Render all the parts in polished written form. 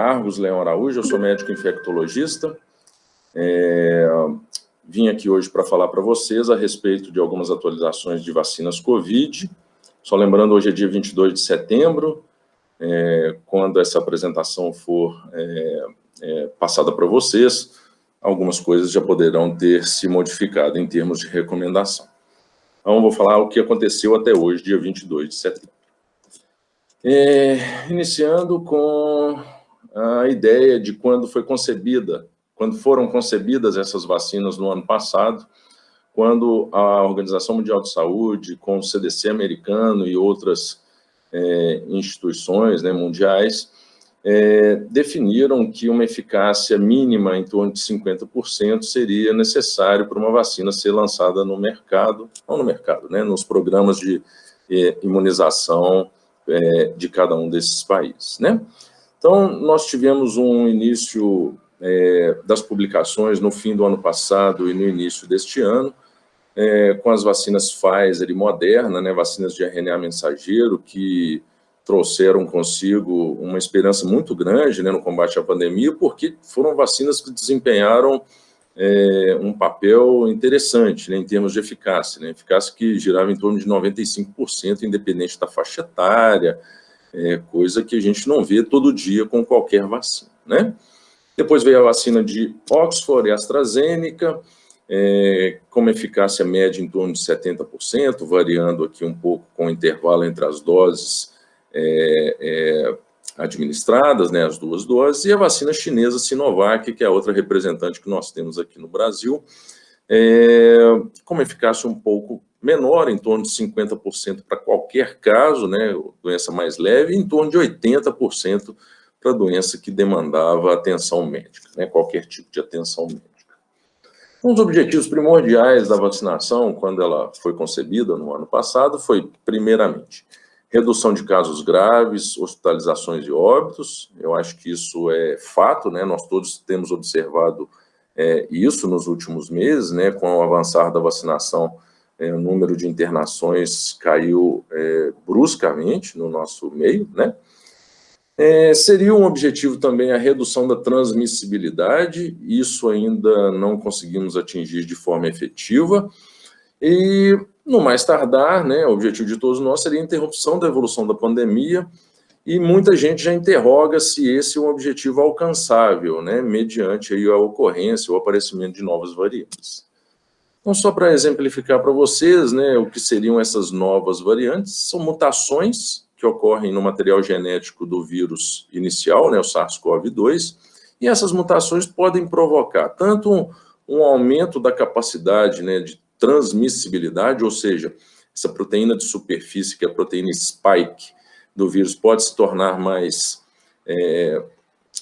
Argos Leão Araújo, eu sou médico infectologista. Vim aqui hoje para falar para vocês a respeito de algumas atualizações de vacinas Covid. Só lembrando, hoje é dia 22 de setembro, quando essa apresentação for passada para vocês, algumas coisas já poderão ter se modificado em termos de recomendação. Então, vou falar o que aconteceu até hoje, dia 22 de setembro. Iniciando com a ideia de quando foram concebidas essas vacinas no ano passado, quando a Organização Mundial de Saúde, com o CDC americano e outras instituições mundiais, definiram que uma eficácia mínima em torno de 50% seria necessário para uma vacina ser lançada no mercado, não no mercado, nos programas de imunização de cada um desses países, Então, nós tivemos um início das publicações no fim do ano passado e no início deste ano, com as vacinas Pfizer e Moderna, vacinas de RNA mensageiro, que trouxeram consigo uma esperança muito grande no combate à pandemia, porque foram vacinas que desempenharam um papel interessante em termos de eficácia, eficácia que girava em torno de 95%, independente da faixa etária, coisa que a gente não vê todo dia com qualquer vacina, Depois veio a vacina de Oxford e AstraZeneca, com uma eficácia média em torno de 70%, variando aqui um pouco com o intervalo entre as doses administradas, as duas doses, e a vacina chinesa Sinovac, que é a outra representante que nós temos aqui no Brasil, com uma eficácia um pouco menor, em torno de 50% para qualquer caso, doença mais leve, e em torno de 80% para doença que demandava atenção médica, qualquer tipo de atenção médica. Um dos objetivos primordiais da vacinação, quando ela foi concebida no ano passado, foi, primeiramente, redução de casos graves, hospitalizações e óbitos. Eu acho que isso é fato, nós todos temos observado isso nos últimos meses, com o avançar da vacinação, o número de internações caiu bruscamente no nosso meio, Seria um objetivo também a redução da transmissibilidade, isso ainda não conseguimos atingir de forma efetiva, e no mais tardar, o objetivo de todos nós seria a interrupção da evolução da pandemia, e muita gente já interroga se esse é um objetivo alcançável, mediante aí a ocorrência ou aparecimento de novas variantes. Então, só para exemplificar para vocês, o que seriam essas novas variantes, são mutações que ocorrem no material genético do vírus inicial, o SARS-CoV-2, e essas mutações podem provocar tanto um aumento da capacidade de transmissibilidade, ou seja, essa proteína de superfície, que é a proteína spike do vírus, pode se tornar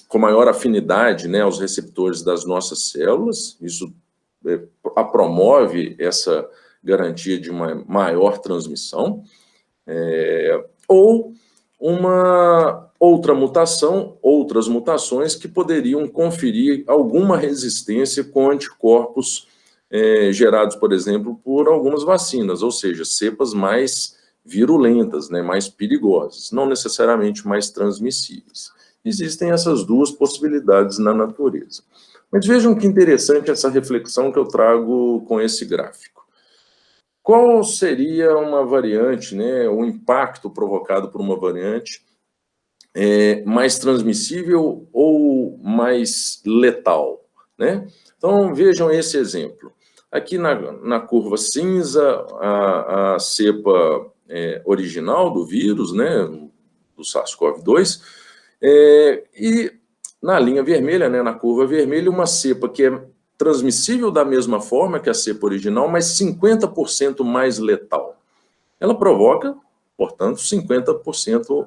com maior afinidade aos receptores das nossas células, isso promove essa garantia de uma maior transmissão, ou uma outra mutação, outras mutações que poderiam conferir alguma resistência com anticorpos gerados, por exemplo, por algumas vacinas, ou seja, cepas mais virulentas, mais perigosas, não necessariamente mais transmissíveis. Existem essas duas possibilidades na natureza. Mas vejam que interessante essa reflexão que eu trago com esse gráfico. Qual seria uma variante, o impacto provocado por uma variante mais transmissível ou mais letal, Então, vejam esse exemplo. Aqui na curva cinza, a cepa original do vírus, do SARS-CoV-2, e na linha vermelha, na curva vermelha, uma cepa que é transmissível da mesma forma que a cepa original, mas 50% mais letal. Ela provoca, portanto, 50%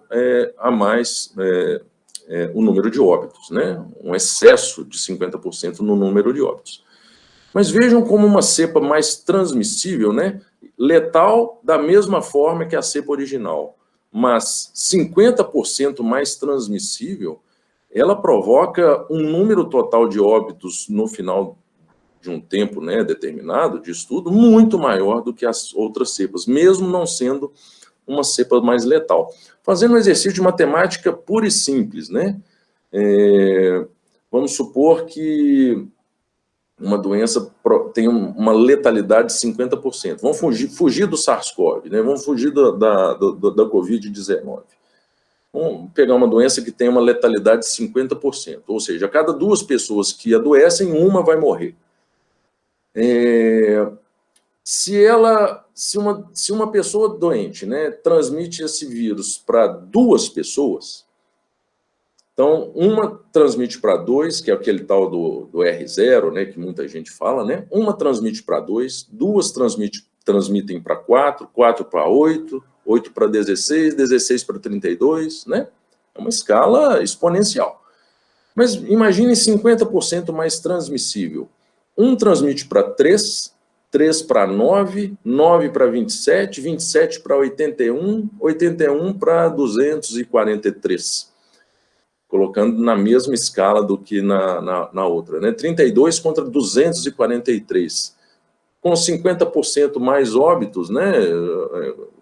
a mais o número de óbitos, um excesso de 50% no número de óbitos. Mas vejam como uma cepa mais transmissível, letal da mesma forma que a cepa original, mas 50% mais transmissível, ela provoca um número total de óbitos no final de um tempo determinado de estudo muito maior do que as outras cepas, mesmo não sendo uma cepa mais letal. Fazendo um exercício de matemática pura e simples, Vamos supor que uma doença tem uma letalidade de 50%. Vamos fugir do SARS-CoV, né? Vamos fugir da Covid-19. Vamos pegar uma doença que tem uma letalidade de 50%, ou seja, a cada 2 pessoas que adoecem, uma vai morrer. Se uma pessoa doente, né, transmite esse vírus para 2 pessoas, então, uma transmite para 2, que é aquele tal do R0, né, que muita gente fala, né? Uma transmite para 2, 2 transmitem para 4, 4 para 8, 8 para 16, 16 para 32, né? É uma escala exponencial. Mas imagine 50% mais transmissível. Um transmite para 3, 3 para 9, 9 para 27, 27 para 81, 81 para 243. Colocando na mesma escala do que na outra, né? 32 contra 243. Com 50% mais óbitos, né?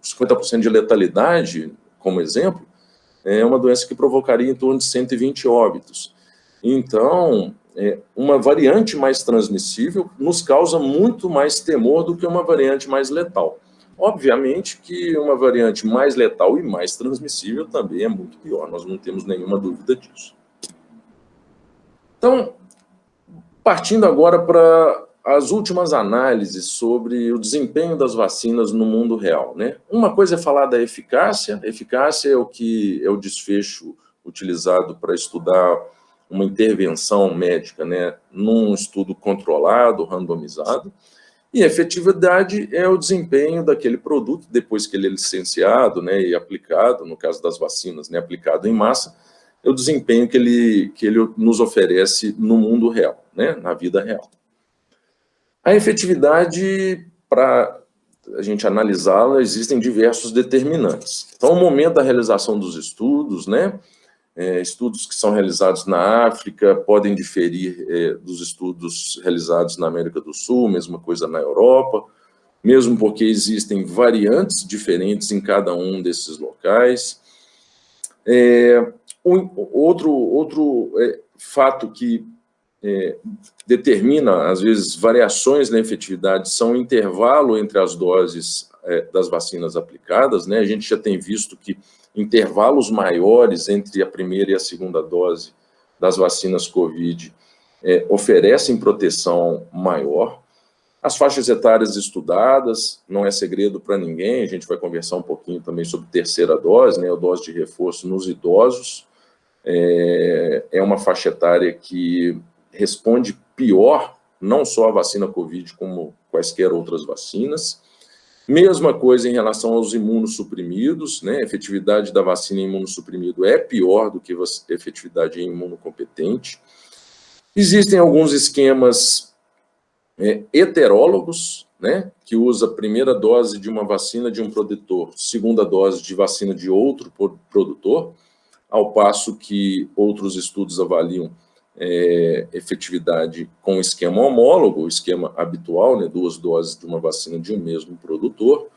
50% de letalidade, como exemplo, é uma doença que provocaria em torno de 120 óbitos. Então, uma variante mais transmissível nos causa muito mais temor do que uma variante mais letal. Obviamente que uma variante mais letal e mais transmissível também é muito pior, nós não temos nenhuma dúvida disso. Então, partindo agora para as últimas análises sobre o desempenho das vacinas no mundo real, né? Uma coisa é falar da eficácia. Eficácia é o desfecho utilizado para estudar uma intervenção médica, né, num estudo controlado, randomizado. E a efetividade é o desempenho daquele produto, depois que ele é licenciado, né, e aplicado, no caso das vacinas, né, aplicado em massa, é o desempenho que ele nos oferece no mundo real, né, na vida real. A efetividade, para a gente analisá-la, existem diversos determinantes. Então, o momento da realização dos estudos, né, estudos que são realizados na África podem diferir dos estudos realizados na América do Sul, mesma coisa na Europa, mesmo porque existem variantes diferentes em cada um desses locais. Outro fato que determina, às vezes, variações na efetividade são o intervalo entre as doses das vacinas aplicadas, né? A gente já tem visto que intervalos maiores entre a primeira e a segunda dose das vacinas COVID oferecem proteção maior. As faixas etárias estudadas, não é segredo para ninguém, a gente vai conversar um pouquinho também sobre terceira dose, né, a dose de reforço nos idosos. É uma faixa etária que responde pior, não só a vacina COVID, como quaisquer outras vacinas. Mesma coisa em relação aos imunossuprimidos, né? A efetividade da vacina em imunossuprimido é pior do que a efetividade em imunocompetente. Existem alguns esquemas heterólogos, né? Que usa a primeira dose de uma vacina de um produtor, segunda dose de vacina de outro produtor, ao passo que outros estudos avaliam efetividade com esquema homólogo, o esquema habitual, né, 2 doses de uma vacina de um mesmo produtor.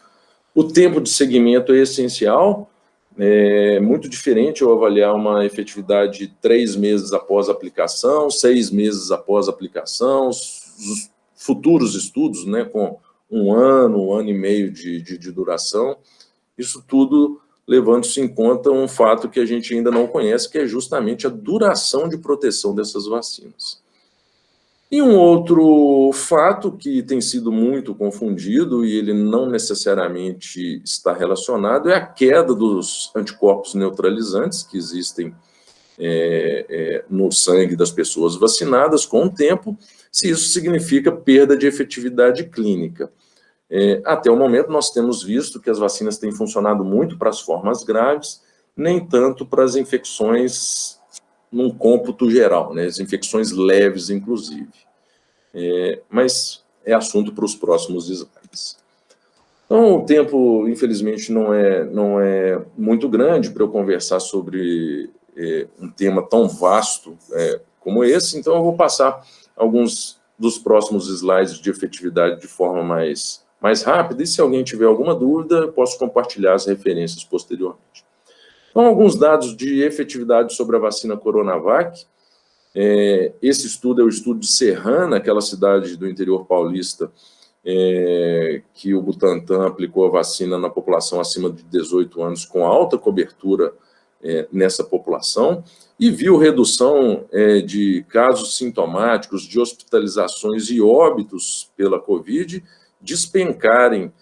O tempo de seguimento é essencial, é muito diferente eu avaliar uma efetividade 3 meses após a aplicação, 6 meses após a aplicação, os futuros estudos, né, com 1 ano e meio de duração, isso tudo levando-se em conta um fato que a gente ainda não conhece, que é justamente a duração de proteção dessas vacinas. E um outro fato que tem sido muito confundido, e ele não necessariamente está relacionado, é a queda dos anticorpos neutralizantes que existem no sangue das pessoas vacinadas com o tempo, se isso significa perda de efetividade clínica. Até o momento, nós temos visto que as vacinas têm funcionado muito para as formas graves, nem tanto para as infecções num cômputo geral, né, as infecções leves, inclusive. Mas é assunto para os próximos slides. Então, o tempo, infelizmente, não é muito grande para eu conversar sobre um tema tão vasto como esse, então eu vou passar alguns dos próximos slides de efetividade de forma mais rápida, e se alguém tiver alguma dúvida, eu posso compartilhar as referências posteriormente. Então, alguns dados de efetividade sobre a vacina Coronavac. Esse estudo é o estudo de Serrana, aquela cidade do interior paulista, que o Butantan aplicou a vacina na população acima de 18 anos com alta cobertura nessa população, e viu redução de casos sintomáticos, de hospitalizações e óbitos pela Covid despencarem,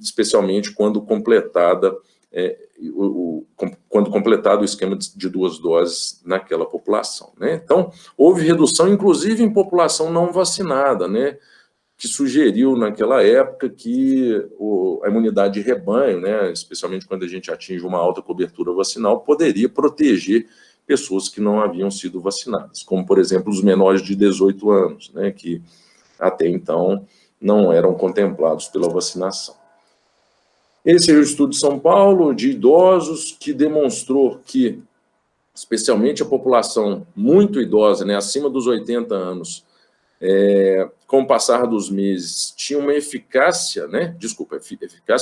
especialmente quando completado o esquema de 2 doses naquela população, né? Então, houve redução, inclusive em população não vacinada, né? Que sugeriu naquela época que a imunidade de rebanho, né, especialmente quando a gente atinge uma alta cobertura vacinal, poderia proteger pessoas que não haviam sido vacinadas, como, por exemplo, os menores de 18 anos, né, que até então não eram contemplados pela vacinação. Esse é o estudo de São Paulo, de idosos, que demonstrou que, especialmente a população muito idosa, né, acima dos 80 anos, com o passar dos meses, tinha uma eficácia, né,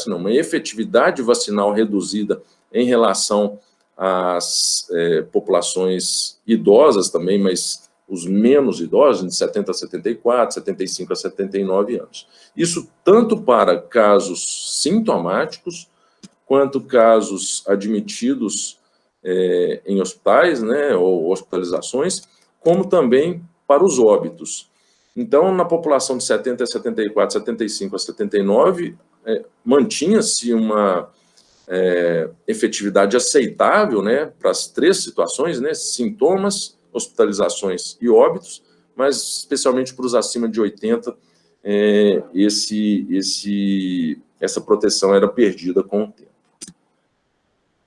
uma efetividade vacinal reduzida em relação às populações idosas também, mas os menos idosos, de 70 a 74, 75 a 79 anos. Isso tanto para casos sintomáticos, quanto casos admitidos em hospitais, né, ou hospitalizações, como também para os óbitos. Então, na população de 70 a 74, 75 a 79, mantinha-se uma efetividade aceitável, né, para as 3 situações, né, sintomas, hospitalizações e óbitos, mas especialmente para os acima de 80, essa proteção era perdida com o tempo.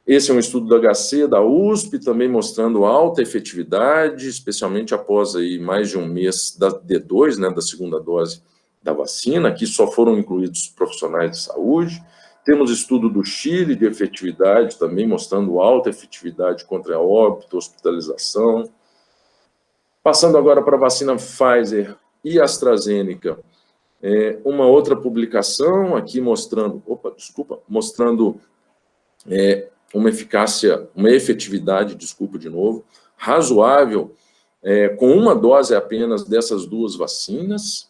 Esse é um estudo do HC, da USP, também mostrando alta efetividade, especialmente após aí mais de um mês da D2, né, da segunda dose da vacina. Aqui só foram incluídos profissionais de saúde. Temos estudo do Chile de efetividade, também mostrando alta efetividade contra a óbito, hospitalização. Passando agora para a vacina Pfizer e AstraZeneca, uma outra publicação aqui mostrando uma efetividade, razoável, com uma dose apenas dessas 2 vacinas.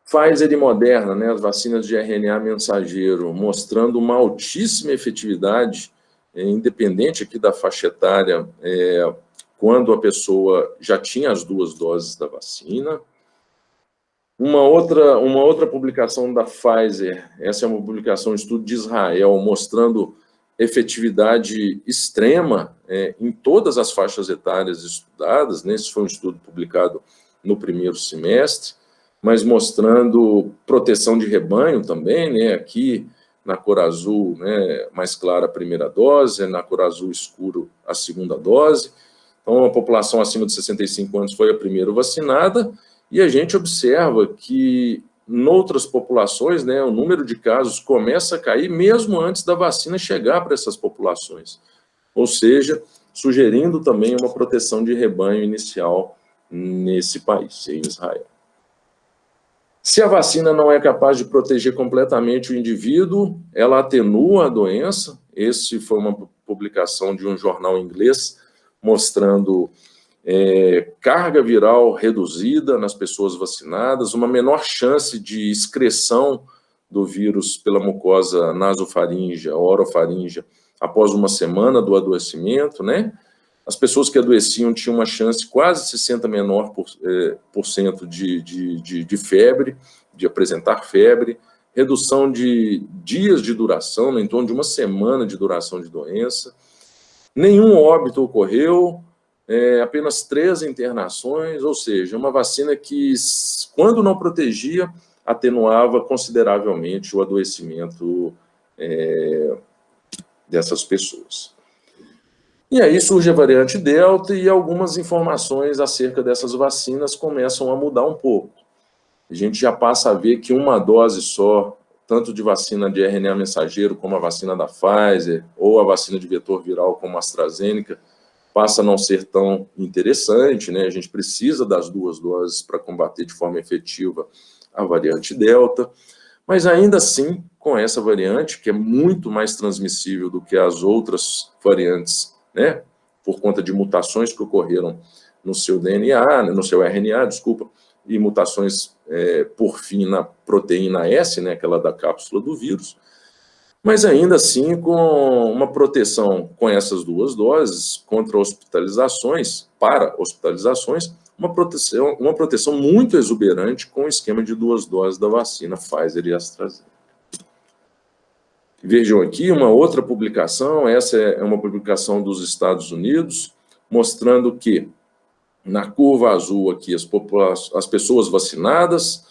Pfizer e Moderna, né, as vacinas de RNA mensageiro, mostrando uma altíssima efetividade, independente aqui da faixa etária, quando a pessoa já tinha as 2 doses da vacina. Uma outra publicação da Pfizer, essa é uma publicação, um estudo de Israel, mostrando efetividade extrema em todas as faixas etárias estudadas, né? Esse foi um estudo publicado no primeiro semestre, mas mostrando proteção de rebanho também, né? Aqui na cor azul, né, mais clara a primeira dose, na cor azul escuro a segunda dose. Então, a população acima de 65 anos foi a primeira vacinada, e a gente observa que, em outras populações, né, o número de casos começa a cair mesmo antes da vacina chegar para essas populações. Ou seja, sugerindo também uma proteção de rebanho inicial nesse país, em Israel. Se a vacina não é capaz de proteger completamente o indivíduo, ela atenua a doença. Esse foi uma publicação de um jornal inglês mostrando carga viral reduzida nas pessoas vacinadas, uma menor chance de excreção do vírus pela mucosa nasofaríngea, orofaríngea, após uma semana do adoecimento, né? As pessoas que adoeciam tinham uma chance quase 60% menor de febre, de apresentar febre, redução de dias de duração, né, em torno de uma semana de duração de doença. Nenhum óbito ocorreu, apenas 3 internações, ou seja, uma vacina que, quando não protegia, atenuava consideravelmente o adoecimento dessas pessoas. E aí surge a variante Delta e algumas informações acerca dessas vacinas começam a mudar um pouco. A gente já passa a ver que uma dose só, tanto de vacina de RNA mensageiro como a vacina da Pfizer, ou a vacina de vetor viral como a AstraZeneca, passa a não ser tão interessante, né? A gente precisa das 2 doses para combater de forma efetiva a variante Delta. Mas ainda assim, com essa variante, que é muito mais transmissível do que as outras variantes, né, por conta de mutações que ocorreram no seu DNA, no seu RNA, desculpa, e mutações, por fim, na proteína S, né, aquela da cápsula do vírus, mas ainda assim com uma proteção com essas duas doses contra hospitalizações, para hospitalizações, uma proteção muito exuberante com o esquema de 2 doses da vacina Pfizer e AstraZeneca. Vejam aqui uma outra publicação, essa é uma publicação dos Estados Unidos, mostrando que na curva azul aqui as pessoas vacinadas,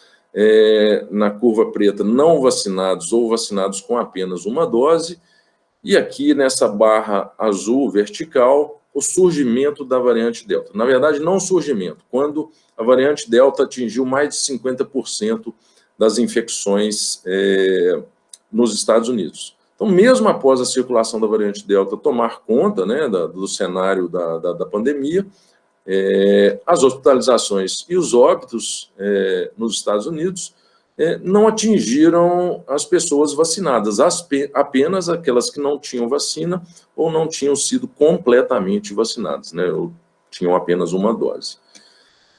na curva preta não vacinados ou vacinados com apenas uma dose, e aqui nessa barra azul vertical, o surgimento da variante Delta. Na verdade, não o surgimento, quando a variante Delta atingiu mais de 50% das infecções nos Estados Unidos. Então, mesmo após a circulação da variante Delta tomar conta, né, do cenário da pandemia, as hospitalizações e os óbitos nos Estados Unidos não atingiram as pessoas vacinadas, apenas aquelas que não tinham vacina ou não tinham sido completamente vacinadas, né, ou tinham apenas uma dose.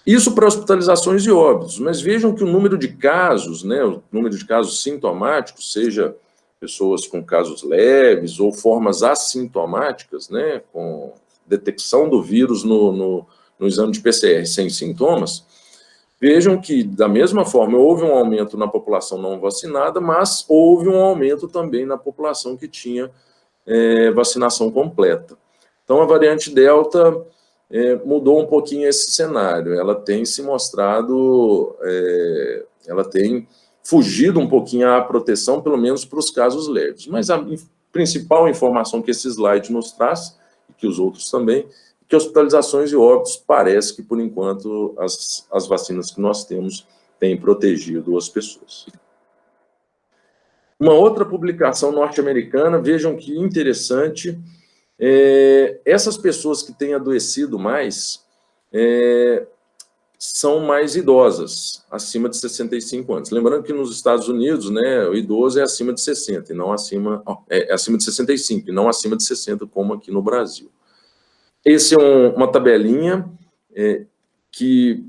Isso para hospitalizações e óbitos, mas vejam que o número de casos, né, o número de casos sintomáticos, seja pessoas com casos leves ou formas assintomáticas, né, com detecção do vírus no exame de PCR sem sintomas, vejam que, da mesma forma, houve um aumento na população não vacinada, mas houve um aumento também na população que tinha vacinação completa. Então, a variante Delta mudou um pouquinho esse cenário, ela tem se mostrado, ela tem fugido um pouquinho à proteção, pelo menos para os casos leves. Mas a principal informação que esse slide nos traz, e que os outros também, que hospitalizações e óbitos parece que, por enquanto, as vacinas que nós temos têm protegido as pessoas. Uma outra publicação norte-americana, vejam que interessante, essas pessoas que têm adoecido mais são mais idosas, acima de 65 anos. Lembrando que nos Estados Unidos, né, o idoso é acima de 60, e não acima, acima de 65, e não acima de 60, como aqui no Brasil. Esse é uma tabelinha que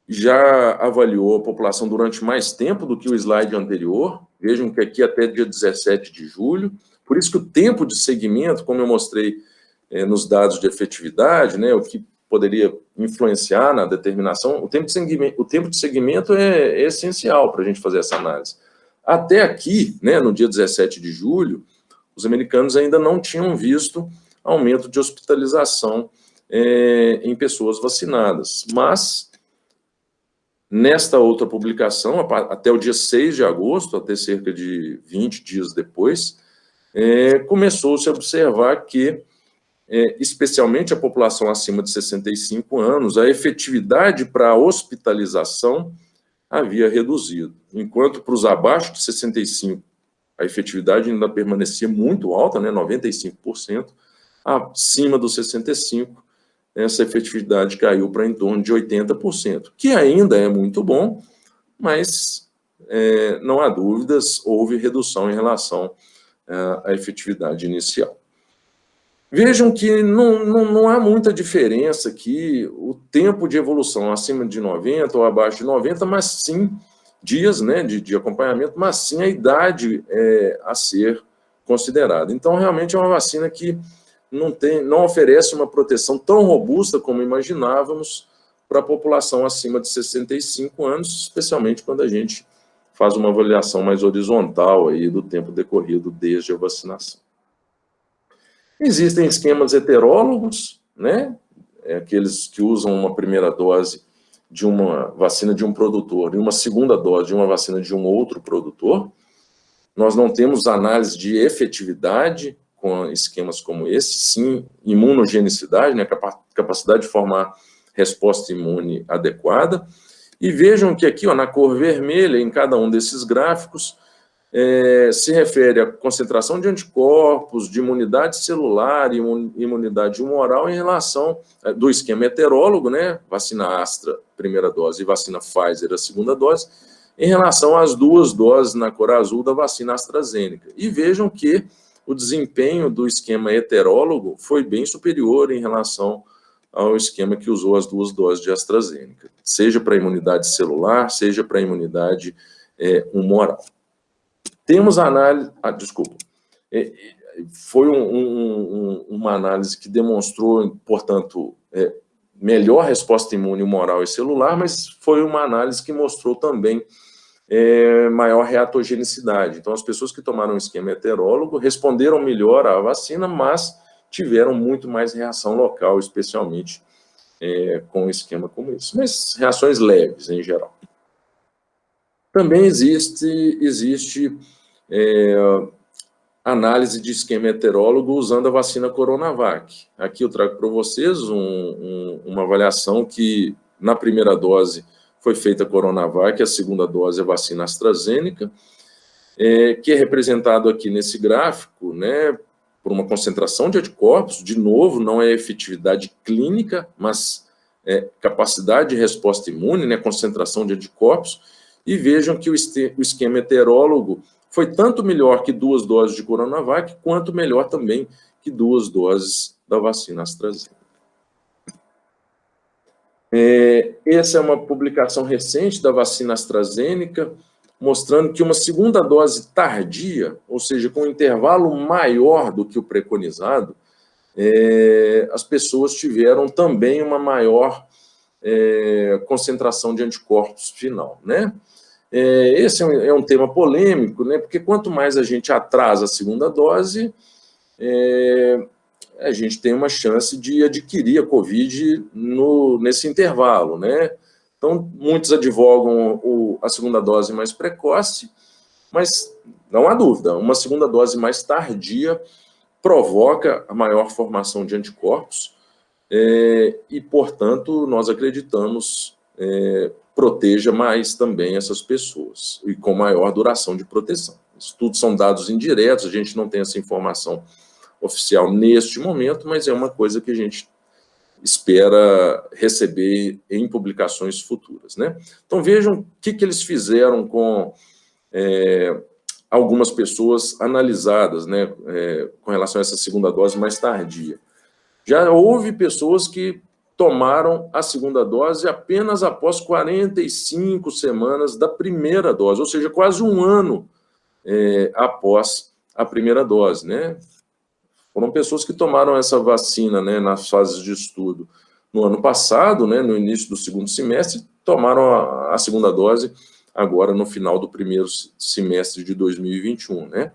já avaliou a população durante mais tempo do que o slide anterior. Vejam que aqui até dia 17 de julho. Por isso que o tempo de segmento, como eu mostrei nos dados de efetividade, né, o que poderia influenciar na determinação, o tempo de segmento é essencial para a gente fazer essa análise. Até aqui, né, no dia 17 de julho, os americanos ainda não tinham visto aumento de hospitalização em pessoas vacinadas. Mas, nesta outra publicação, até o dia 6 de agosto, até cerca de 20 dias depois, começou-se a observar que, especialmente a população acima de 65 anos, a efetividade para a hospitalização havia reduzido, enquanto para os abaixo de 65, a efetividade ainda permanecia muito alta, né, 95%, acima dos 65, essa efetividade caiu para em torno de 80%, que ainda é muito bom, mas não há dúvidas, houve redução em relação à efetividade inicial. Vejam que não há muita diferença aqui, o tempo de evolução acima de 90 ou abaixo de 90, mas sim dias, né, de acompanhamento, mas sim a idade a ser considerada. Então, realmente é uma vacina que não oferece uma proteção tão robusta como imaginávamos para a população acima de 65 anos, especialmente quando a gente faz uma avaliação mais horizontal aí do tempo decorrido desde a vacinação. Existem esquemas heterólogos, né? Aqueles que usam uma primeira dose de uma vacina de um produtor e uma segunda dose de uma vacina de um outro produtor. Nós não temos análise de efetividade com esquemas como esse, sim imunogenicidade, né, capacidade de formar resposta imune adequada. E vejam que aqui, ó, na cor vermelha, em cada um desses gráficos, se refere à concentração de anticorpos, de imunidade celular e imunidade humoral em relação do esquema heterólogo, né, vacina Astra, primeira dose, e vacina Pfizer, a segunda dose, em relação às 2 doses na cor azul da vacina AstraZeneca. E vejam que o desempenho do esquema heterólogo foi bem superior em relação ao esquema que usou as 2 doses de AstraZeneca, seja para a imunidade celular, seja para a imunidade humoral. Temos a análise... foi uma análise que demonstrou, portanto, melhor resposta imune humoral e celular, mas foi uma análise que mostrou também maior reatogenicidade. Então, as pessoas que tomaram o esquema heterólogo responderam melhor à vacina, mas tiveram muito mais reação local, especialmente com um esquema como esse. Mas reações leves, em geral. Também existe análise de esquema heterólogo usando a vacina Coronavac. Aqui eu trago para vocês uma avaliação que, na primeira dose, foi feita a Coronavac, a segunda dose é a vacina AstraZeneca, que é representado aqui nesse gráfico, né, por uma concentração de anticorpos. De novo, não é efetividade clínica, mas capacidade de resposta imune, né, concentração de anticorpos. E vejam que o esquema heterólogo foi tanto melhor que 2 doses de Coronavac, quanto melhor também que 2 doses da vacina AstraZeneca. Essa é uma publicação recente da vacina AstraZeneca, mostrando que uma segunda dose tardia, ou seja, com um intervalo maior do que o preconizado, as pessoas tiveram também uma maior concentração de anticorpos final, né? Esse é um tema polêmico, né? Porque quanto mais a gente atrasa a segunda dose, a gente tem uma chance de adquirir a Covid nesse intervalo, né? Então, muitos advogam a segunda dose mais precoce, mas não há dúvida, uma segunda dose mais tardia provoca a maior formação de anticorpos e, portanto, nós acreditamos proteja mais também essas pessoas e com maior duração de proteção. Isso tudo são dados indiretos, a gente não tem essa informação oficial neste momento, mas é uma coisa que a gente espera receber em publicações futuras, né? Então, vejam o que eles fizeram com algumas pessoas analisadas, né, com relação a essa segunda dose mais tardia. Já houve pessoas que tomaram a segunda dose apenas após 45 semanas da primeira dose, ou seja, quase um ano após a primeira dose, né? Foram pessoas que tomaram essa vacina, né, nas fases de estudo no ano passado, né, no início do segundo semestre, tomaram a segunda dose agora no final do primeiro semestre de 2021, né?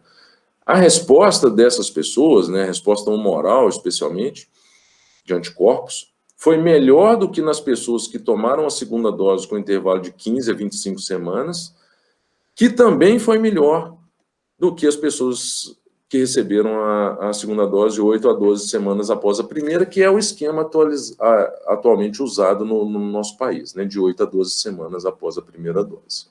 A resposta dessas pessoas, né, a resposta humoral, especialmente, de anticorpos, foi melhor do que nas pessoas que tomaram a segunda dose com intervalo de 15 a 25 semanas, que também foi melhor do que as pessoas que receberam a segunda dose 8 a 12 semanas após a primeira, que é o esquema atualmente usado no nosso país, né, de 8 a 12 semanas após a primeira dose.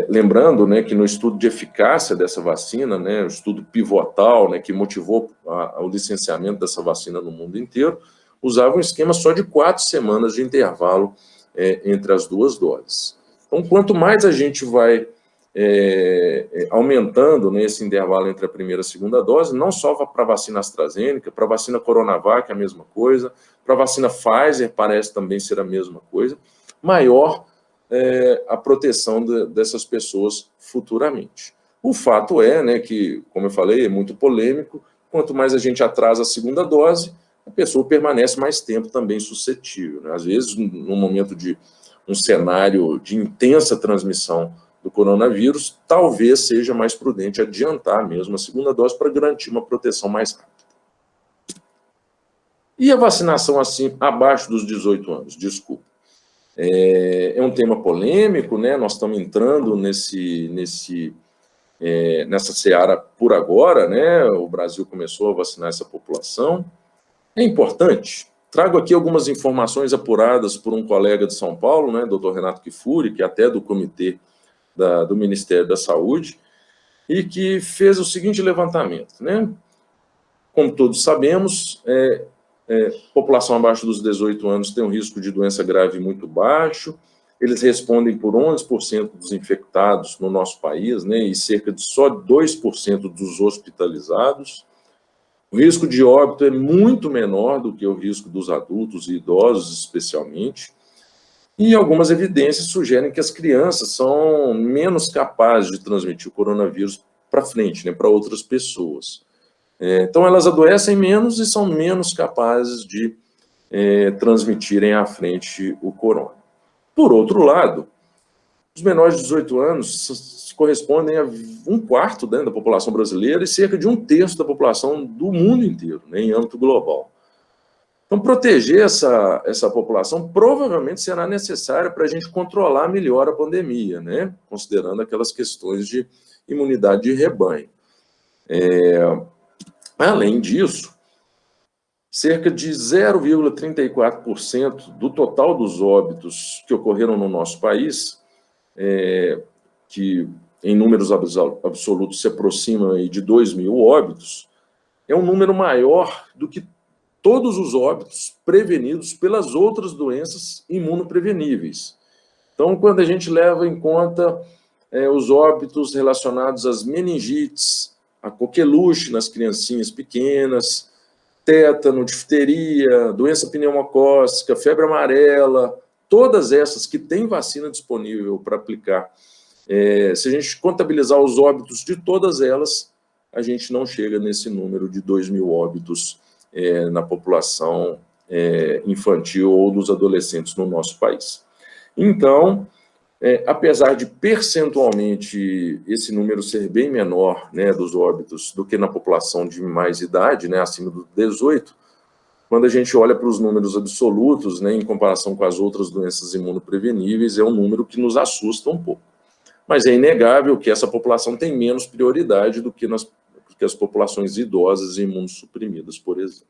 Lembrando, né, que no estudo de eficácia dessa vacina, né, o estudo pivotal, né, que motivou o licenciamento dessa vacina no mundo inteiro, usava um esquema só de 4 semanas de intervalo entre as 2 doses. Então, quanto mais a gente vai aumentando, né, esse intervalo entre a primeira e a segunda dose, não só para a vacina AstraZeneca, para a vacina Coronavac é a mesma coisa, para a vacina Pfizer parece também ser a mesma coisa, maior a proteção dessas pessoas futuramente. O fato é, né, que, como eu falei, é muito polêmico, quanto mais a gente atrasa a segunda dose, a pessoa permanece mais tempo também suscetível, né? Às vezes, no momento de um cenário de intensa transmissão do coronavírus, talvez seja mais prudente adiantar mesmo a segunda dose para garantir uma proteção mais rápida. E a vacinação assim, abaixo dos 18 anos? Desculpa. É um tema polêmico, né? Nós estamos entrando nessa seara por agora, né? O Brasil começou a vacinar essa população. É importante. Trago aqui algumas informações apuradas por um colega de São Paulo, né, Dr. Renato Kifuri, que é até do comitê do Ministério da Saúde, e que fez o seguinte levantamento, né? Como todos sabemos, população abaixo dos 18 anos tem um risco de doença grave muito baixo, eles respondem por 11% dos infectados no nosso país, né, e cerca de só 2% dos hospitalizados. O risco de óbito é muito menor do que o risco dos adultos e idosos, especialmente. E algumas evidências sugerem que as crianças são menos capazes de transmitir o coronavírus para frente, né, para outras pessoas. Então, elas adoecem menos e são menos capazes de transmitirem à frente o corona. Por outro lado, os menores de 18 anos correspondem a 1/4, né, da população brasileira e cerca de 1/3 da população do mundo inteiro, né, em âmbito global. Então, proteger essa população provavelmente será necessário para a gente controlar melhor a pandemia, né, considerando aquelas questões de imunidade de rebanho. Além disso, cerca de 0,34% do total dos óbitos que ocorreram no nosso país, que em números absolutos se aproxima de 2.000 óbitos, é um número maior do que todos os óbitos prevenidos pelas outras doenças imunopreveníveis. Então, quando a gente leva em conta os óbitos relacionados às meningites, a coqueluche nas criancinhas pequenas, tétano, difteria, doença pneumocócica, febre amarela, todas essas que têm vacina disponível para aplicar, se a gente contabilizar os óbitos de todas elas, a gente não chega nesse número de 2.000 óbitos na população infantil ou dos adolescentes no nosso país. Então, apesar de percentualmente esse número ser bem menor, né, dos óbitos do que na população de mais idade, né, acima dos 18, quando a gente olha para os números absolutos, né, em comparação com as outras doenças imunopreveníveis, é um número que nos assusta um pouco. Mas é inegável que essa população tem menos prioridade do que as populações idosas e imunossuprimidas, por exemplo.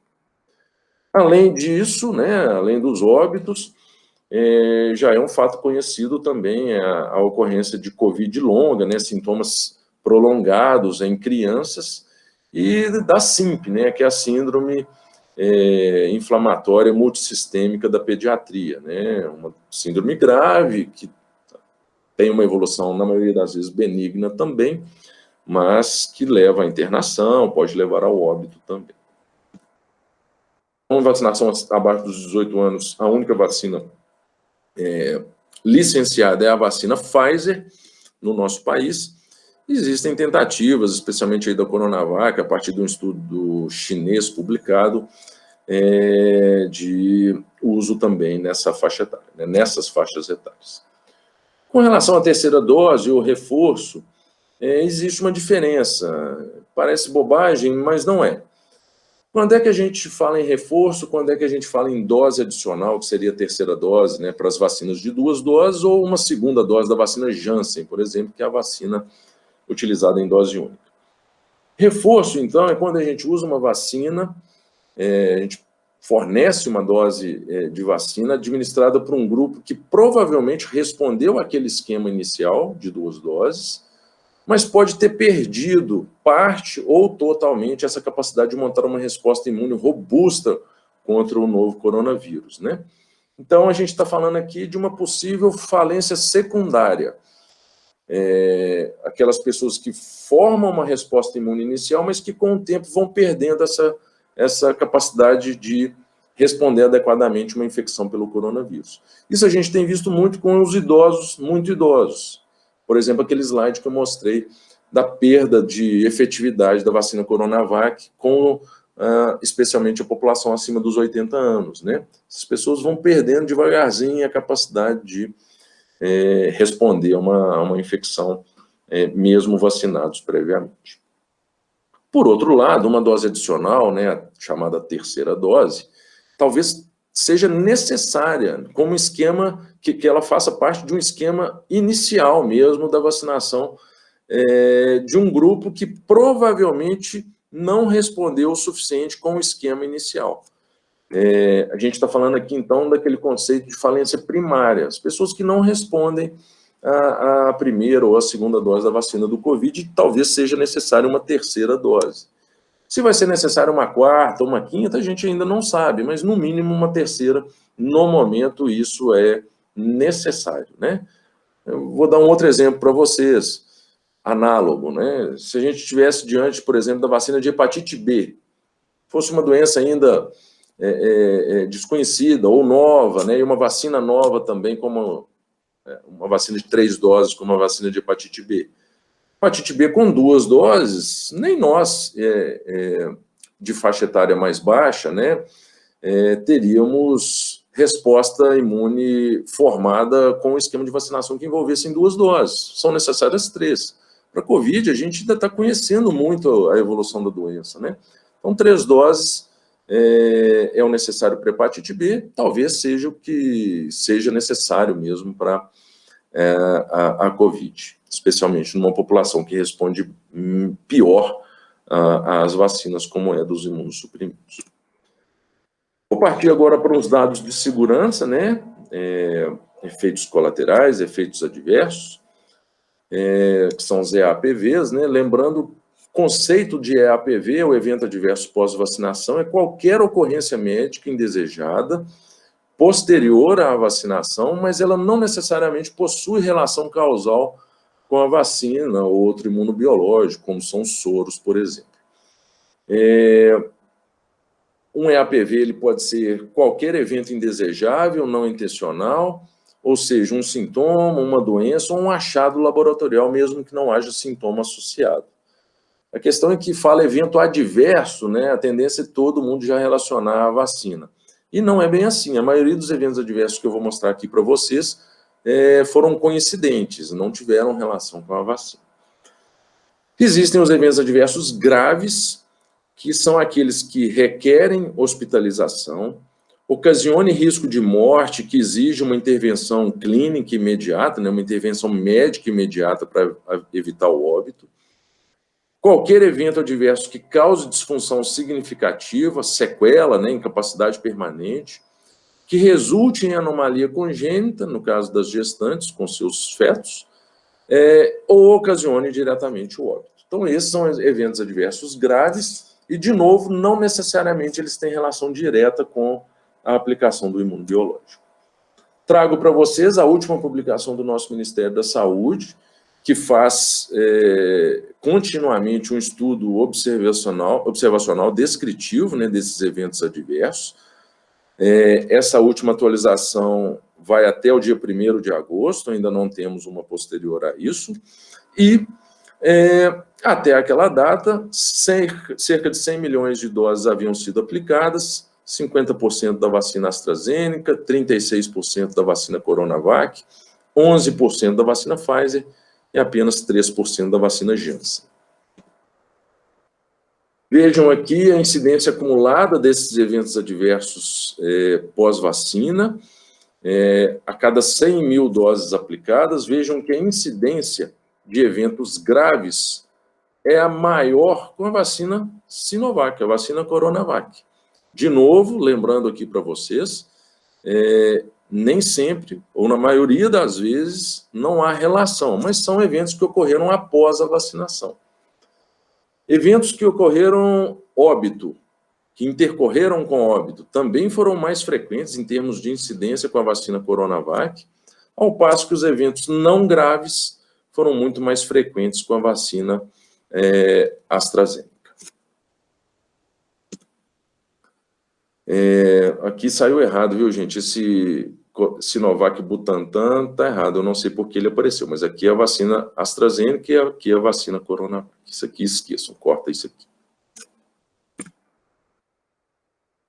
Além disso, né, além dos óbitos, já é um fato conhecido também a ocorrência de Covid longa, né, sintomas prolongados em crianças, e da SIMP, né, que é a síndrome inflamatória multissistêmica da pediatria, né, uma síndrome grave que tem uma evolução, na maioria das vezes, benigna também, mas que leva à internação, pode levar ao óbito também. Com vacinação abaixo dos 18 anos, a única vacina licenciada é a vacina Pfizer, no nosso país. Existem tentativas, especialmente aí da Coronavac, a partir de um estudo chinês publicado, de uso também nessa faixa etária, né, nessas faixas etárias. Com relação à terceira dose ou reforço, existe uma diferença. Parece bobagem, mas não é. Quando é que a gente fala em reforço, quando é que a gente fala em dose adicional, que seria a terceira dose, né, para as vacinas de 2 doses, ou uma segunda dose da vacina Janssen, por exemplo, que é a vacina utilizada em dose única. Reforço, então, é quando a gente usa uma vacina, a gente fornece uma dose de vacina administrada por um grupo que provavelmente respondeu àquele esquema inicial de 2 doses, mas pode ter perdido parte ou totalmente essa capacidade de montar uma resposta imune robusta contra o novo coronavírus, né? Então, a gente está falando aqui de uma possível falência secundária. Aquelas pessoas que formam uma resposta imune inicial, mas que com o tempo vão perdendo essa capacidade de responder adequadamente uma infecção pelo coronavírus. Isso a gente tem visto muito com os idosos, muito idosos. Por exemplo, aquele slide que eu mostrei da perda de efetividade da vacina Coronavac com especialmente a população acima dos 80 anos, né? Essas pessoas vão perdendo devagarzinho a capacidade de responder a uma infecção, mesmo vacinados previamente. Por outro lado, uma dose adicional, né, a chamada terceira dose, talvez seja necessária, como um esquema que ela faça parte de um esquema inicial mesmo da vacinação de um grupo que provavelmente não respondeu o suficiente com o esquema inicial. A gente está falando aqui, então, daquele conceito de falência primária, as pessoas que não respondem a primeira ou a segunda dose da vacina do Covid, talvez seja necessária uma terceira dose. Se vai ser necessária uma quarta ou uma quinta, a gente ainda não sabe, mas no mínimo uma terceira, no momento, isso é necessário, né? Eu vou dar um outro exemplo para vocês, análogo, né? Se a gente estivesse diante, por exemplo, da vacina de hepatite B, fosse uma doença ainda desconhecida ou nova, né? E uma vacina nova também, como uma vacina de 3 doses, como a vacina de hepatite B. Hepatite B com 2 doses, nem nós, de faixa etária mais baixa, né, teríamos resposta imune formada com um esquema de vacinação que envolvesse em 2 doses. São necessárias 3. Para a Covid, a gente ainda está conhecendo muito a evolução da doença, né? Então, 3 doses é o necessário para hepatite B, talvez seja o que seja necessário mesmo para a Covid, especialmente numa população que responde pior às vacinas, como é dos imunossuprimidos. Vou partir agora para os dados de segurança, né? Efeitos colaterais, efeitos adversos, que são os EAPVs, né? Lembrando, o conceito de EAPV, o evento adverso pós-vacinação, é qualquer ocorrência médica indesejada posterior à vacinação, mas ela não necessariamente possui relação causal com a vacina ou outro imunobiológico, como são os soros, por exemplo. Um EAPV ele pode ser qualquer evento indesejável, não intencional, ou seja, um sintoma, uma doença ou um achado laboratorial, mesmo que não haja sintoma associado. A questão é que fala evento adverso, né? A tendência é todo mundo já relacionar a vacina. E não é bem assim. A maioria dos eventos adversos que eu vou mostrar aqui para vocês foram coincidentes, não tiveram relação com a vacina. Existem os eventos adversos graves, que são aqueles que requerem hospitalização, ocasione risco de morte, que exige uma intervenção clínica imediata, né, uma intervenção médica imediata para evitar o óbito. Qualquer evento adverso que cause disfunção significativa, sequela, né, incapacidade permanente, que resulte em anomalia congênita, no caso das gestantes com seus fetos, ou ocasione diretamente o óbito. Então, esses são eventos adversos graves e, de novo, não necessariamente eles têm relação direta com a aplicação do imunobiológico. Trago para vocês a última publicação do nosso Ministério da Saúde, que faz continuamente um estudo observacional descritivo, né, desses eventos adversos. Essa última atualização vai até o dia 1º de agosto, ainda não temos uma posterior a isso, e até aquela data, cerca de 100 milhões de doses haviam sido aplicadas, 50% da vacina AstraZeneca, 36% da vacina Coronavac, 11% da vacina Pfizer e apenas 3% da vacina Janssen. Vejam aqui a incidência acumulada desses eventos adversos pós-vacina. A cada 100 mil doses aplicadas, vejam que a incidência de eventos graves é a maior com a vacina Sinovac, a vacina Coronavac. De novo, lembrando aqui para vocês, nem sempre, ou na maioria das vezes, não há relação, mas são eventos que ocorreram após a vacinação. Eventos que ocorreram óbito, que intercorreram com óbito, também foram mais frequentes em termos de incidência com a vacina Coronavac, ao passo que os eventos não graves foram muito mais frequentes com a vacina AstraZeneca. Aqui saiu errado, viu, gente? Esse Sinovac Butantan está errado, eu não sei por que ele apareceu, mas aqui é a vacina AstraZeneca e aqui é a vacina Coronavac. Isso aqui esqueçam, corta isso aqui.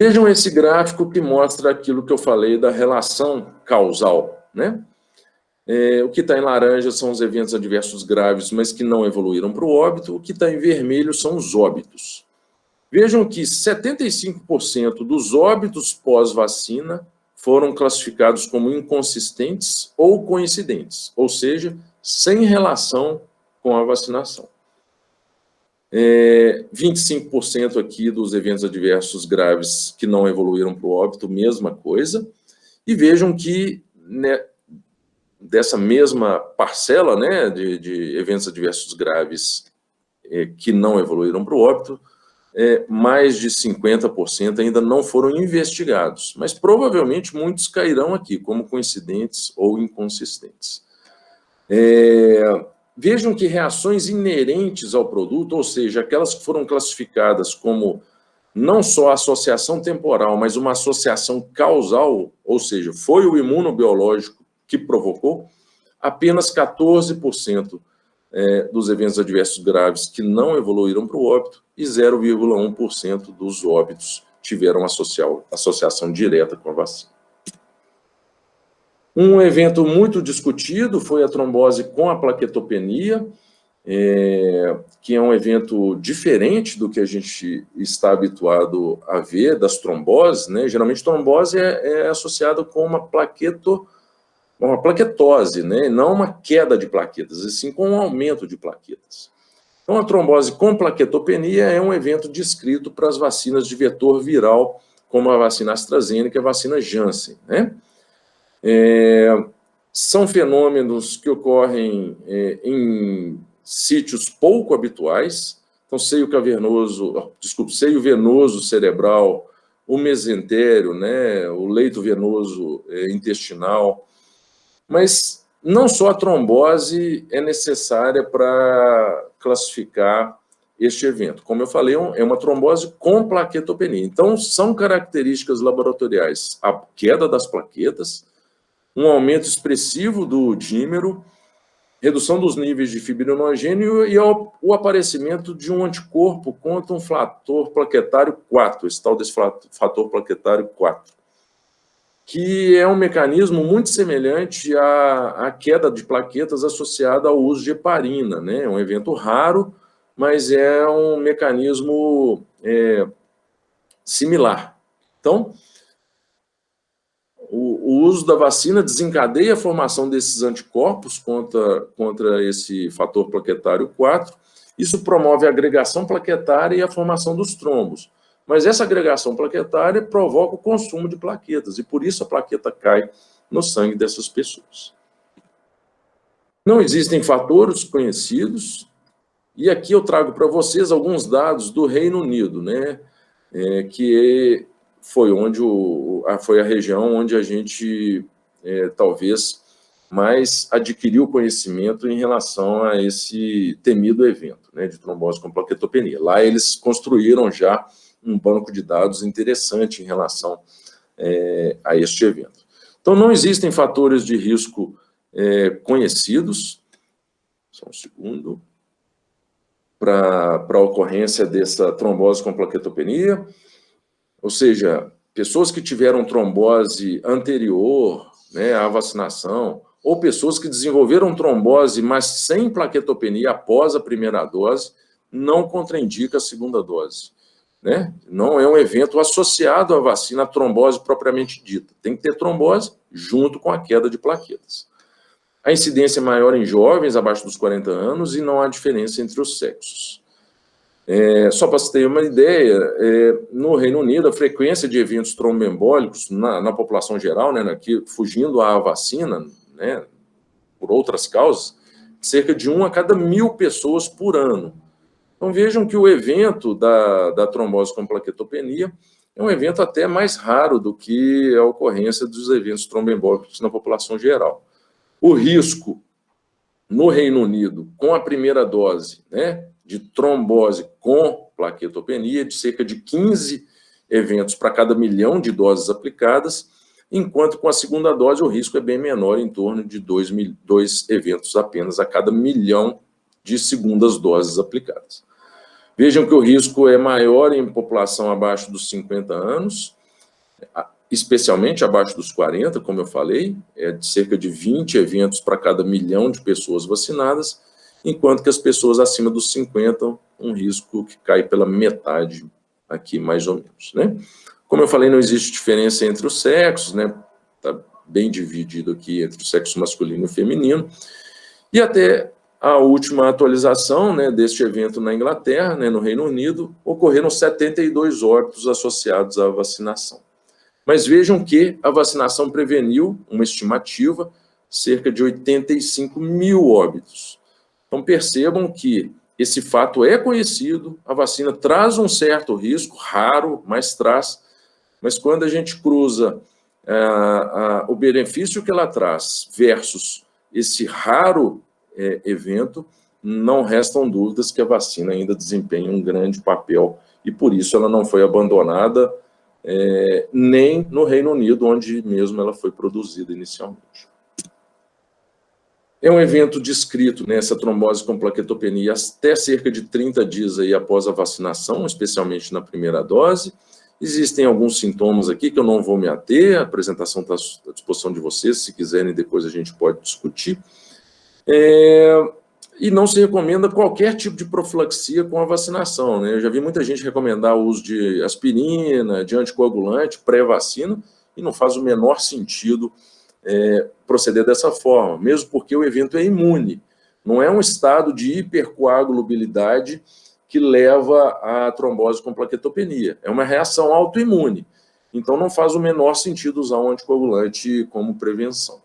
Vejam esse gráfico que mostra aquilo que eu falei da relação causal, né? O que está em laranja são os eventos adversos graves, mas que não evoluíram para o óbito. O que está em vermelho são os óbitos. Vejam que 75% dos óbitos pós-vacina foram classificados como inconsistentes ou coincidentes, ou seja, sem relação com a vacinação. 25% aqui dos eventos adversos graves que não evoluíram para o óbito, mesma coisa. E vejam que, né, dessa mesma parcela, né, de eventos adversos graves que não evoluíram para o óbito, mais de 50% ainda não foram investigados, mas provavelmente muitos cairão aqui, como coincidentes ou inconsistentes. Vejam que reações inerentes ao produto, ou seja, aquelas que foram classificadas como não só associação temporal, mas uma associação causal, ou seja, foi o imunobiológico que provocou, apenas 14% dos eventos adversos graves que não evoluíram para o óbito e 0,1% dos óbitos tiveram associação direta com a vacina. Um evento muito discutido foi a trombose com a plaquetopenia, que é um evento diferente do que a gente está habituado a ver das tromboses, né? Geralmente, trombose é associada com uma plaquetose, né? Não uma queda de plaquetas, e sim com um aumento de plaquetas. Então, a trombose com plaquetopenia é um evento descrito para as vacinas de vetor viral, como a vacina AstraZeneca e a vacina Janssen, né? São fenômenos que ocorrem em sítios pouco habituais, então seio venoso cerebral, o mesentério, né, o leito venoso intestinal, mas não só a trombose é necessária para classificar este evento. Como eu falei, é uma trombose com plaquetopenia. Então, são características laboratoriais a queda das plaquetas, um aumento expressivo do dímero, redução dos níveis de fibrinogênio e o aparecimento de um anticorpo contra um fator plaquetário 4, esse tal desse fator plaquetário 4, que é um mecanismo muito semelhante à queda de plaquetas associada ao uso de heparina, né? É um evento raro, mas é um mecanismo similar. Então, o uso da vacina desencadeia a formação desses anticorpos contra esse fator plaquetário 4. Isso promove a agregação plaquetária e a formação dos trombos. Mas essa agregação plaquetária provoca o consumo de plaquetas, e por isso a plaqueta cai no sangue dessas pessoas. Não existem fatores conhecidos, e aqui eu trago para vocês alguns dados do Reino Unido, né, que foi a região onde a gente talvez mais adquiriu conhecimento em relação a esse temido evento, né, de trombose com plaquetopenia. Lá eles construíram já um banco de dados interessante em relação a este evento. Então, não existem fatores de risco conhecidos, só um segundo, para a ocorrência dessa trombose com plaquetopenia. Ou seja, pessoas que tiveram trombose anterior, né, à vacinação, ou pessoas que desenvolveram trombose, mas sem plaquetopenia após a primeira dose, não contraindica a segunda dose, né? Não é um evento associado à vacina, à trombose propriamente dita. Tem que ter trombose junto com a queda de plaquetas. A incidência é maior em jovens abaixo dos 40 anos e não há diferença entre os sexos. Só para você ter uma ideia, no Reino Unido, a frequência de eventos tromboembólicos na população geral, né, aqui, fugindo à vacina, né, por outras causas, cerca de 1 a cada 1.000 pessoas por ano. Então, vejam que o evento da trombose com plaquetopenia é um evento até mais raro do que a ocorrência dos eventos tromboembólicos na população geral. O risco no Reino Unido, com a primeira dose, né, de trombose com plaquetopenia, de cerca de 15 eventos para cada 1 milhão de doses aplicadas, enquanto com a segunda dose o risco é bem menor, em torno de 2 eventos apenas a cada 1 milhão de segundas doses aplicadas. Vejam que o risco é maior em população abaixo dos 50 anos, especialmente abaixo dos 40, como eu falei, é de cerca de 20 eventos para cada 1 milhão de pessoas vacinadas, enquanto que as pessoas acima dos 50, um risco que cai pela metade aqui, mais ou menos, né? Como eu falei, não existe diferença entre os sexos, né? Está bem dividido aqui entre o sexo masculino e feminino. E até a última atualização, né, deste evento na Inglaterra, né, no Reino Unido, ocorreram 72 óbitos associados à vacinação. Mas vejam que a vacinação preveniu, uma estimativa, cerca de 85 mil óbitos. Então, percebam que esse fato é conhecido, a vacina traz um certo risco, raro, mas traz, mas quando a gente cruza o benefício que ela traz versus esse raro evento, não restam dúvidas que a vacina ainda desempenha um grande papel e por isso ela não foi abandonada nem no Reino Unido, onde mesmo ela foi produzida inicialmente. É um evento descrito, né, essa trombose com plaquetopenia, até cerca de 30 dias aí após a vacinação, especialmente na primeira dose. Existem alguns sintomas aqui que eu não vou me ater, a apresentação está à disposição de vocês, se quiserem depois a gente pode discutir. E não se recomenda qualquer tipo de profilaxia com a vacinação, né? Eu já vi muita gente recomendar o uso de aspirina, de anticoagulante, pré-vacina, e não faz o menor sentido proceder dessa forma, mesmo porque o evento é imune, não é um estado de hipercoagulabilidade que leva à trombose com plaquetopenia, é uma reação autoimune, então não faz o menor sentido usar um anticoagulante como prevenção.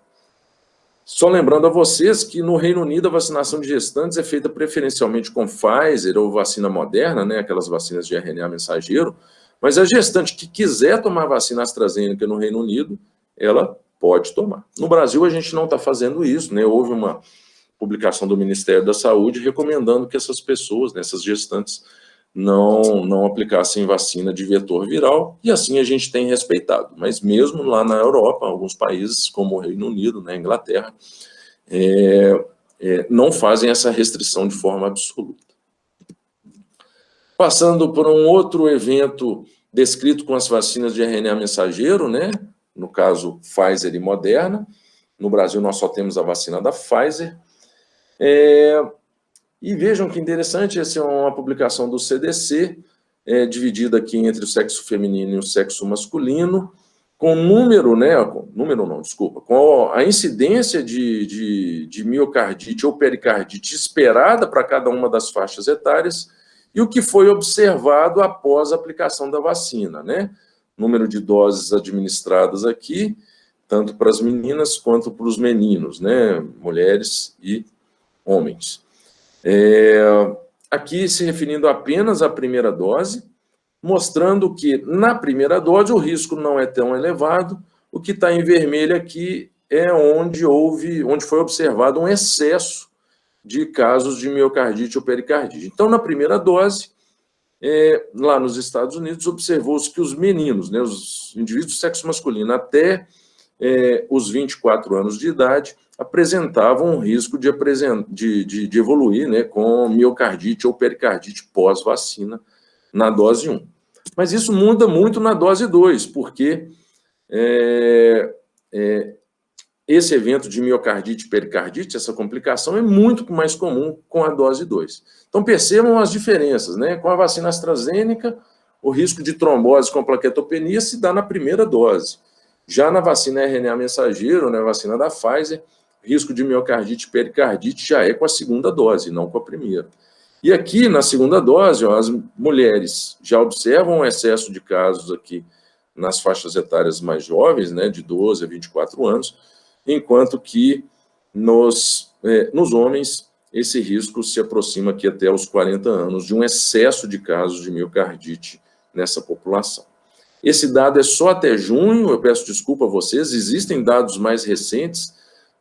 Só lembrando a vocês que no Reino Unido a vacinação de gestantes é feita preferencialmente com Pfizer ou vacina Moderna, né, aquelas vacinas de RNA mensageiro, mas a gestante que quiser tomar vacina AstraZeneca no Reino Unido, ela pode tomar. No Brasil a gente não está fazendo isso, né? Houve uma publicação do Ministério da Saúde recomendando que essas pessoas, né, essas gestantes, não aplicassem vacina de vetor viral, e assim a gente tem respeitado. Mas mesmo lá na Europa, alguns países, como o Reino Unido, né, Inglaterra, não fazem essa restrição de forma absoluta. Passando por um outro evento descrito com as vacinas de RNA mensageiro, né, no caso Pfizer e Moderna. No Brasil nós só temos a vacina da Pfizer. E vejam que interessante, essa é uma publicação do CDC, dividida aqui entre o sexo feminino e o sexo masculino, com com a incidência de miocardite ou pericardite esperada para cada uma das faixas etárias e o que foi observado após a aplicação da vacina, né? Número de doses administradas aqui, tanto para as meninas quanto para os meninos, né? Mulheres e homens. Aqui se referindo apenas à primeira dose, mostrando que na primeira dose o risco não é tão elevado, o que está em vermelho aqui é onde foi observado um excesso de casos de miocardite ou pericardite. Então, na primeira dose, lá nos Estados Unidos, observou-se que os meninos, né, os indivíduos do sexo masculino, até os 24 anos de idade, apresentavam um risco de evoluir, né, com miocardite ou pericardite pós-vacina na dose 1. Mas isso muda muito na dose 2, porque esse evento de miocardite e pericardite, essa complicação, é muito mais comum com a dose 2. Então, percebam as diferenças, né? Com a vacina AstraZeneca, o risco de trombose com plaquetopenia se dá na primeira dose. Já na vacina RNA mensageiro, né, vacina da Pfizer, o risco de miocardite e pericardite já é com a segunda dose, não com a primeira. E aqui, na segunda dose, as mulheres já observam um excesso de casos aqui nas faixas etárias mais jovens, né, de 12 a 24 anos, enquanto que nos homens esse risco se aproxima aqui até os 40 anos, de um excesso de casos de miocardite nessa população. Esse dado é só até junho, eu peço desculpa a vocês, existem dados mais recentes,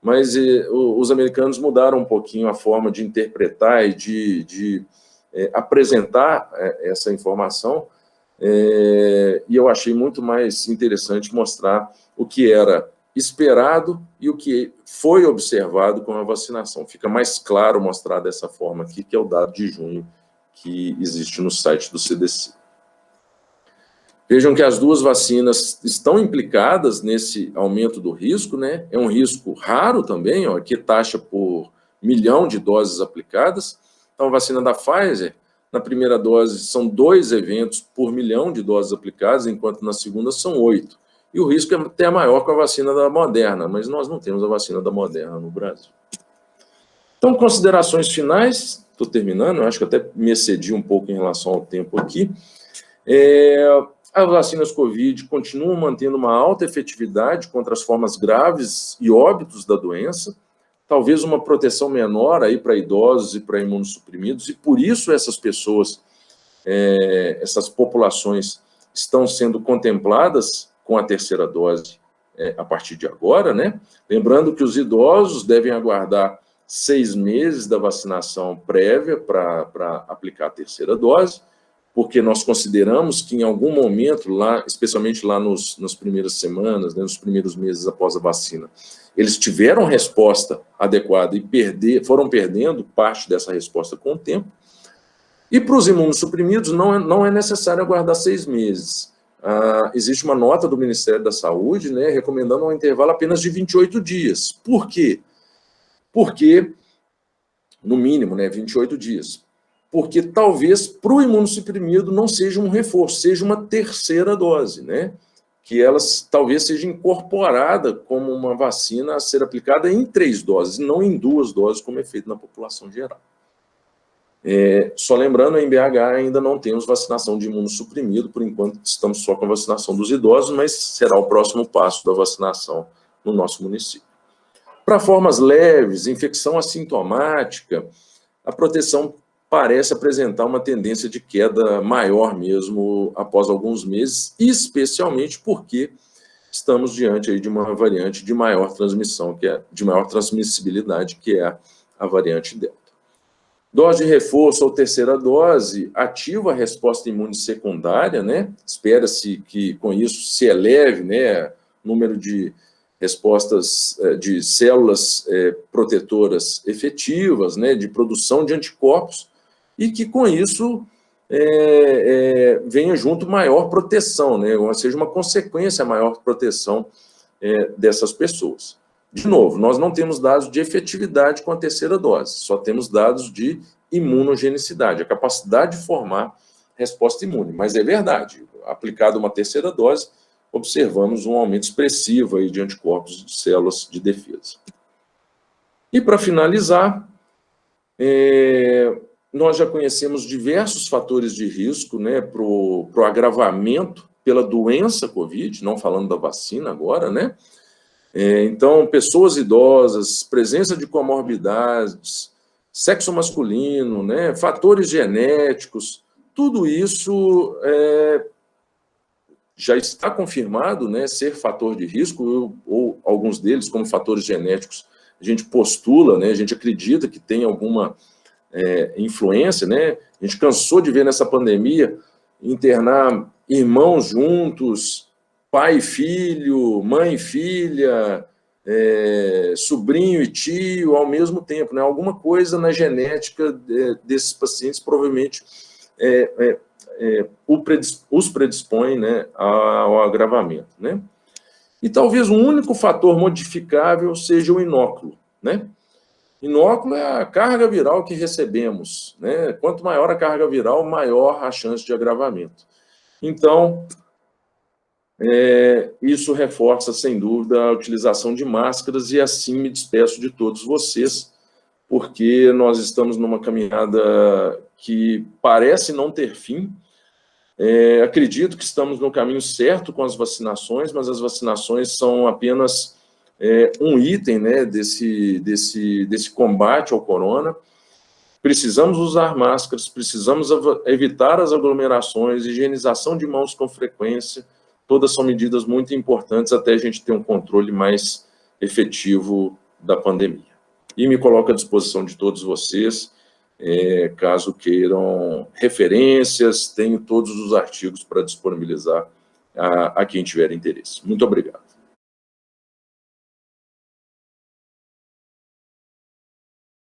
mas os americanos mudaram um pouquinho a forma de interpretar e de apresentar essa informação, e eu achei muito mais interessante mostrar o que era esperado e o que foi observado com a vacinação. Fica mais claro mostrar dessa forma aqui, que é o dado de junho que existe no site do CDC. Vejam que as duas vacinas estão implicadas nesse aumento do risco, né? É um risco raro também, ó, aqui taxa por 1 milhão de doses aplicadas. Então, a vacina da Pfizer, na primeira dose, são 2 eventos por 1 milhão de doses aplicadas, enquanto na segunda são 8. E o risco é até maior com a vacina da Moderna, mas nós não temos a vacina da Moderna no Brasil. Então, considerações finais, estou terminando, eu acho que até me excedi um pouco em relação ao tempo aqui. As vacinas Covid continuam mantendo uma alta efetividade contra as formas graves e óbitos da doença, talvez uma proteção menor aí para idosos e para imunossuprimidos, e por isso essas pessoas, essas populações estão sendo contempladas com a terceira dose a partir de agora, né? Lembrando que os idosos devem aguardar 6 meses da vacinação prévia para aplicar a terceira dose, porque nós consideramos que em algum momento, lá, especialmente lá nas primeiras semanas, né, nos primeiros meses após a vacina, eles tiveram resposta adequada e foram perdendo parte dessa resposta com o tempo. E para os imunossuprimidos não é necessário aguardar 6 meses. Existe uma nota do Ministério da Saúde, né, recomendando um intervalo apenas de 28 dias. Por quê? Porque, no mínimo, né, 28 dias. Porque talvez para o imunossuprimido não seja um reforço, seja uma terceira dose, né? Que ela talvez seja incorporada como uma vacina a ser aplicada em 3 doses, não em 2 doses, como é feito na população geral. Só lembrando, em BH ainda não temos vacinação de imunossuprimido, por enquanto estamos só com a vacinação dos idosos, mas será o próximo passo da vacinação no nosso município. Para formas leves, infecção assintomática, a proteção parece apresentar uma tendência de queda maior mesmo após alguns meses, especialmente porque estamos diante aí de uma variante de maior transmissão, de maior transmissibilidade, que é a variante Delta. Dose de reforço ou terceira dose ativa a resposta imune secundária, né? Espera-se que com isso se eleve, né, o número de respostas de células protetoras efetivas, né, de produção de anticorpos, e que com isso venha junto maior proteção, né, ou seja, uma consequência maior proteção dessas pessoas. De novo, nós não temos dados de efetividade com a terceira dose, só temos dados de imunogenicidade, a capacidade de formar resposta imune. Mas é verdade, aplicada uma terceira dose, observamos um aumento expressivo aí de anticorpos de células de defesa. E para finalizar, nós já conhecemos diversos fatores de risco, né, para o agravamento pela doença COVID, não falando da vacina agora, né? Então, pessoas idosas, presença de comorbidades, sexo masculino, né, fatores genéticos, tudo isso já está confirmado, né, ser fator de risco, ou alguns deles, como fatores genéticos, a gente postula, né, a gente acredita que tem alguma influência, né? A gente cansou de ver nessa pandemia internar irmãos juntos, pai e filho, mãe e filha, sobrinho e tio ao mesmo tempo, né? Alguma coisa na genética desses pacientes provavelmente os predispõe, né, ao agravamento, né? E talvez o único fator modificável seja o inóculo, né? Inóculo é a carga viral que recebemos, né? Quanto maior a carga viral, maior a chance de agravamento. Então, isso reforça, sem dúvida, a utilização de máscaras, e assim me despeço de todos vocês, porque nós estamos numa caminhada que parece não ter fim. Acredito que estamos no caminho certo com as vacinações, mas as vacinações são apenas um item, né, desse combate ao corona. Precisamos usar máscaras, precisamos evitar as aglomerações, higienização de mãos com frequência, todas são medidas muito importantes até a gente ter um controle mais efetivo da pandemia. E me coloco à disposição de todos vocês, caso queiram referências, tenho todos os artigos para disponibilizar a quem tiver interesse. Muito obrigado.